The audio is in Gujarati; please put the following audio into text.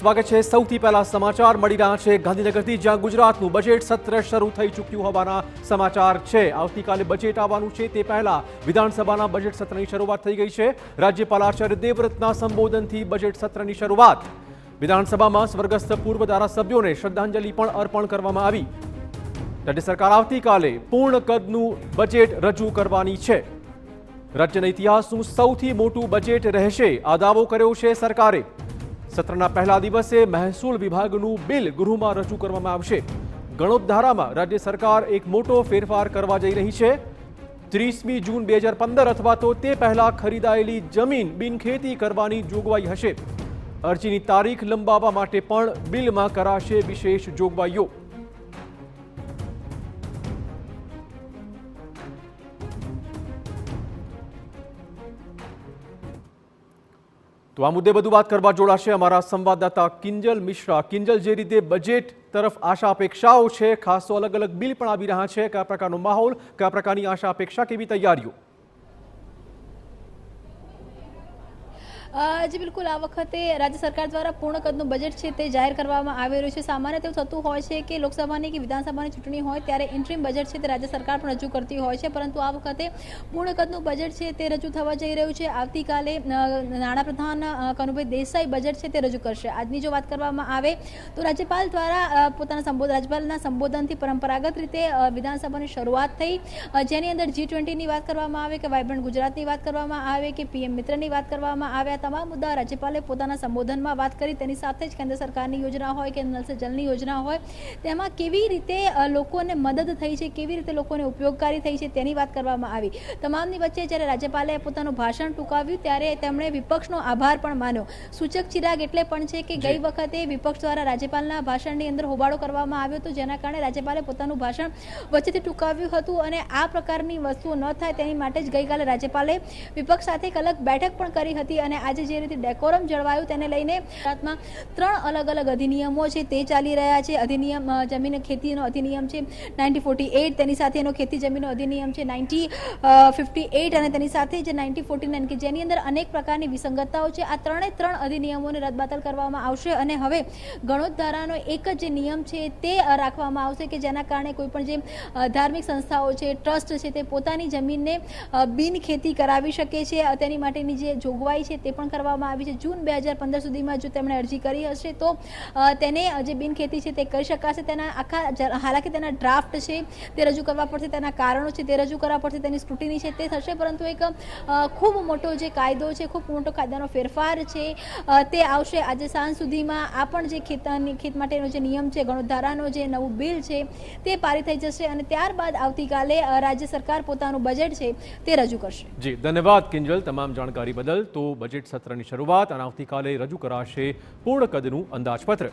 સ્વાગત છે। સૌથી પહેલા સમાચાર મળી રહ્યા છે ગાંધીનગરથી, જ્યાં ગુજરાતનું બજેટ સત્ર શરૂ થઈ ચૂક્યું હોવાના સમાચાર છે। આવતીકાલે બજેટ આવવાનું છે તે પહેલા વિધાનસભાના બજેટ સત્રની શરૂઆત થઈ ગઈ છે। રાજ્યપાલ આચાર્ય દેવવ્રતના સંબોધનથી બજેટ સત્રની શરૂઆત। વિધાનસભામાં સ્વર્ગસ્થ પૂર્વ ધારાસભ્યોને શ્રદ્ધાંજલિ પણ અર્પણ કરવામાં આવી। રાજ્ય સરકાર આવતીકાલે પૂર્ણ કદનું બજેટ રજૂ કરવાની છે। રાજ્યના ઇતિહાસનું સૌથી મોટું બજેટ રહેશે, આ દાવો કર્યો છે સરકારે। સત્રના પહેલા દિવસે મહેસૂલ વિભાગનું બિલ ગૃહમાં રજૂ કરવામાં આવશે। ગણોત ધારામાં રાજ્ય સરકાર એક મોટો ફેરફાર કરવા જઈ રહી છે। 30મી જૂન 2015 અથવા તો તે પહેલા ખરીદાયેલી જમીન બિનખેતી કરવાની જોગવાઈ હશે। અરજીની તારીખ લંબાવવા માટે પણ બિલમાં કરાશે વિશેષ જોગવાઈઓ। તો આ મુદ્દે વધુ વાત કરવા જોડાશે અમારા સંવાદદાતા કિંજલ મિશ્રા। કિંજલ, જે રીતે બજેટ તરફ આશા અપેક્ષાઓ છે, ખાસ તો અલગ અલગ બિલ પણ આવી રહ્યા છે, કયા પ્રકારનો માહોલ, કયા પ્રકારની આશા અપેક્ષા, કેવી તૈયારીઓ? जी बिल्कुल, आ वखते राज्य सरकार द्वारा पूर्ण कदનું बजेट છે તે જાહેર કરવામાં આવી રહ્યું છે। સામાન્ય તેવું થતું હોય છે કે લોકસભાની કે વિધાનસભાની ચૂંટણી હોય ત્યારે ઇન્ટરિમ બજેટ છે તે રાજ્ય સરકાર પણ રજૂ કરતી હોય છે, પરંતુ આ વખતે પૂર્ણ કદનું બજેટ છે તે રજૂ થવા જઈ રહ્યું છે। આવતીકાલે નાણાપ્રધાન કનુભાઈ દેસાઈ બજેટ છે તે રજૂ કરશે। આજની જો વાત કરવામાં આવે તો રાજ્યપાલ દ્વારા રાજ્યપાલના સંબોધનથી પરંપરાગત રીતે વિધાનસભાની શરૂઆત થઈ, જેની અંદર G20ની વાત કરવામાં આવે, કે વાઇબ્રન્ટ ગુજરાતની વાત કરવામાં આવે, કે PM મિત્રની વાત કરવામાં આવે। તમામ મુદ્દા રાજ્યપાલે પોતાના સંબોધનમાં વાત કરી। તેની સાથે જ કેન્દ્ર સરકારની યોજના હોય કે નલ સે જલની યોજના હોય તેમાં કેવી રીતે લોકોને મદદ થઈ છે, કેવી રીતે લોકોને ઉપયોગકારી થઈ છે તેની વાત કરવામાં આવી। તમામની વચ્ચે જ્યારે રાજ્યપાલે પોતાનું ભાષણ ટૂંકાવ્યું ત્યારે તેમણે વિપક્ષનો આભાર પણ માન્યો। સૂચક ચિરાગ એટલે પણ છે કે ગઈ વખતે વિપક્ષ દ્વારા રાજ્યપાલના ભાષણની અંદર હોબાળો કરવામાં આવ્યો હતો, જેના કારણે રાજ્યપાલે પોતાનું ભાષણ વચ્ચેથી ટૂંકાવ્યું હતું, અને આ પ્રકારની વસ્તુઓ ન થાય તેની માટે જ ગઈકાલે રાજ્યપાલે વિપક્ષ સાથે એક અલગ બેઠક પણ કરી હતી। અને આજે જે રીતે ડેકોરમ જળવાયું તેને લઈને ગુજરાતમાં 3 અલગ અલગ અધિનિયમો છે તે ચાલી રહ્યા છે। અધિનિયમ જમીન ખેતીનો અધિનિયમ છે 1948, તેની સાથે એનો ખેતી જમીનનો અધિનિયમ છે 1958, અને તેની સાથે જે 1949 કે જેની અંદર અનેક પ્રકારની વિસંગતતાઓ છે। આ 3 અધિનિયમોને રદબાતલ કરવામાં આવશે, અને હવે ગણોત ધારાનો એક જ જે નિયમ છે તે રાખવામાં આવશે, કે જેના કારણે કોઈપણ જે ધાર્મિક સંસ્થાઓ છે, ટ્રસ્ટ છે, તે પોતાની જમીનને બિન ખેતી કરાવી શકે છે। તેની માટેની જે જોગવાઈ છે તે પણ કરવામાં આવી છે। જૂન 2015 સુધીમાં જો તેમણે અરજી કરી હશે તો તેને જે બિનખેતી છે તે કરી શકાશે। તેના આખા હાલાકી તેના ડ્રાફ્ટ છે તે રજૂ કરવા પડશે, તેના કારણો છે તે રજૂ કરવા પડશે, તેની સ્ક્રુટિની છે તે થશે, પરંતુ એક ખૂબ મોટો જે કાયદો છે, ખૂબ મોટો કાયદાનો ફેરફાર છે તે આવશે આજે સાંજ સુધીમાં। આ પણ જે ખેત માટેનો જે નિયમ છે, ગણોત ધારાનો જે નવું બિલ છે તે પારિત થઈ જશે, અને ત્યારબાદ આવતીકાલે રાજ્ય સરકાર પોતાનું બજેટ છે તે રજૂ કરશે। જી, ધન્યવાદ કિંજલ તમામ જાણકારી બદલ। તો બજેટ સત્રની શરૂઆત અને આવતીકાલે રજૂ કરાશે પૂર્ણ કદનું અંદાજપત્ર।